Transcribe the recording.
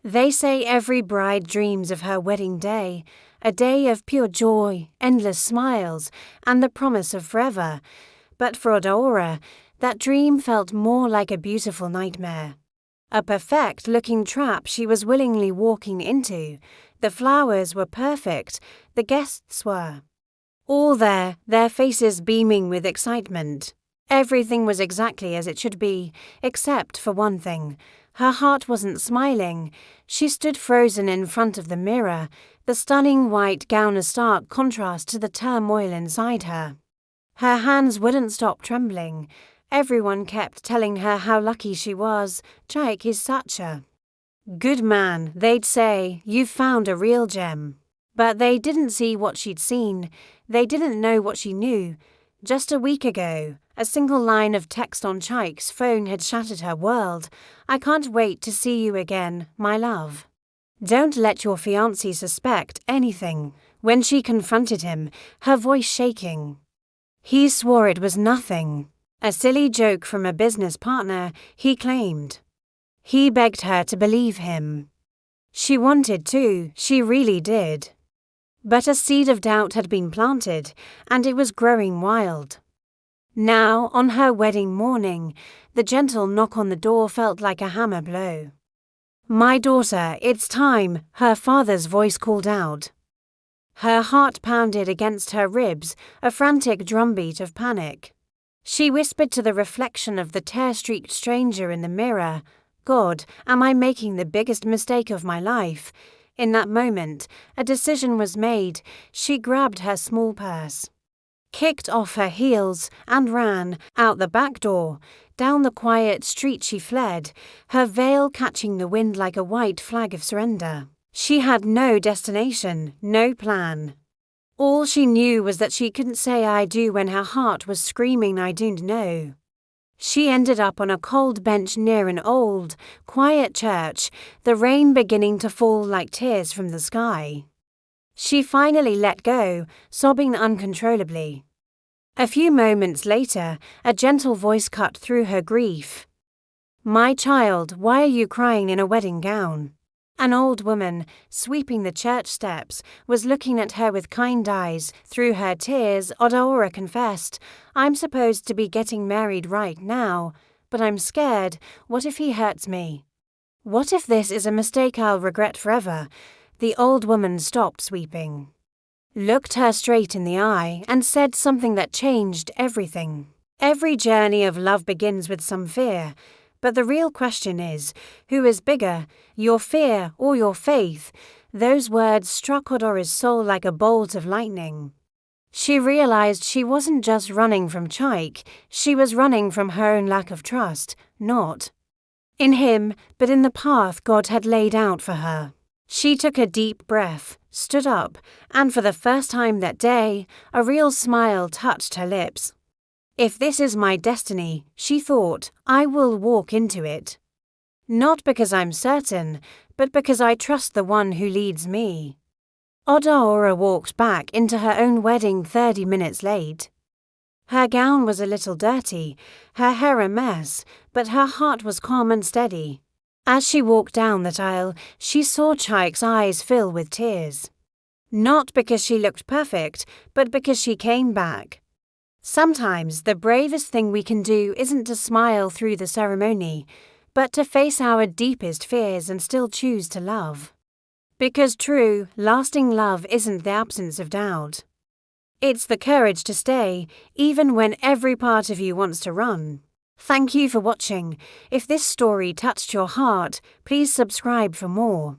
They say every bride dreams of her wedding day, a day of pure joy, endless smiles, and the promise of forever. But for Odaora, that dream felt more like a beautiful nightmare. A perfect-looking trap she was willingly walking into. The flowers were perfect, the guests were. All there, their faces beaming with excitement. Everything was exactly as it should be, except for one thing. Her heart wasn't smiling. She stood frozen in front of the mirror, the stunning white gown a stark contrast to the turmoil inside her. Her hands wouldn't stop trembling. Everyone kept telling her how lucky she was. Chaik is such a good man, they'd say. You've found a real gem. But they didn't see what she'd seen. They didn't know what she knew. Just a week ago, a single line of text on Chaik's phone had shattered her world. I can't wait to see you again, my love. Don't let your fiancé suspect anything. When she confronted him, her voice shaking. He swore it was nothing. A silly joke from a business partner, he claimed. He begged her to believe him. She wanted to, she really did. But a seed of doubt had been planted, and it was growing wild. Now, on her wedding morning, the gentle knock on the door felt like a hammer blow. My daughter, it's time, her father's voice called out. Her heart pounded against her ribs, a frantic drumbeat of panic. She whispered to the reflection of the tear-streaked stranger in the mirror, God, am I making the biggest mistake of my life? In that moment, a decision was made. She grabbed her small purse, kicked off her heels, and ran out the back door. Down the quiet street she fled, her veil catching the wind like a white flag of surrender. She had no destination, no plan. All she knew was that she couldn't say I do when her heart was screaming I don't know. She ended up on a cold bench near an old, quiet church, the rain beginning to fall like tears from the sky. She finally let go, sobbing uncontrollably. A few moments later, a gentle voice cut through her grief. My child, why are you crying in a wedding gown? An old woman, sweeping the church steps, was looking at her with kind eyes. Through her tears, Odaora confessed, I'm supposed to be getting married right now, but I'm scared. What if he hurts me? What if this is a mistake I'll regret forever? The old woman stopped sweeping, looked her straight in the eye, and said something that changed everything. Every journey of love begins with some fear. But the real question is, who is bigger, your fear or your faith? Those words struck Odaora's soul like a bolt of lightning. She realized she wasn't just running from Chaik, she was running from her own lack of trust, not in him, but in the path God had laid out for her. She took a deep breath, stood up, and for the first time that day, a real smile touched her lips. If this is my destiny, she thought, I will walk into it. Not because I'm certain, but because I trust the one who leads me. Odaora walked back into her own wedding 30 minutes late. Her gown was a little dirty, her hair a mess, but her heart was calm and steady. As she walked down that aisle, she saw Chaik's eyes fill with tears. Not because she looked perfect, but because she came back. Sometimes the bravest thing we can do isn't to smile through the ceremony, but to face our deepest fears and still choose to love. Because true, lasting love isn't the absence of doubt. It's the courage to stay, even when every part of you wants to run. Thank you for watching. If this story touched your heart, please subscribe for more.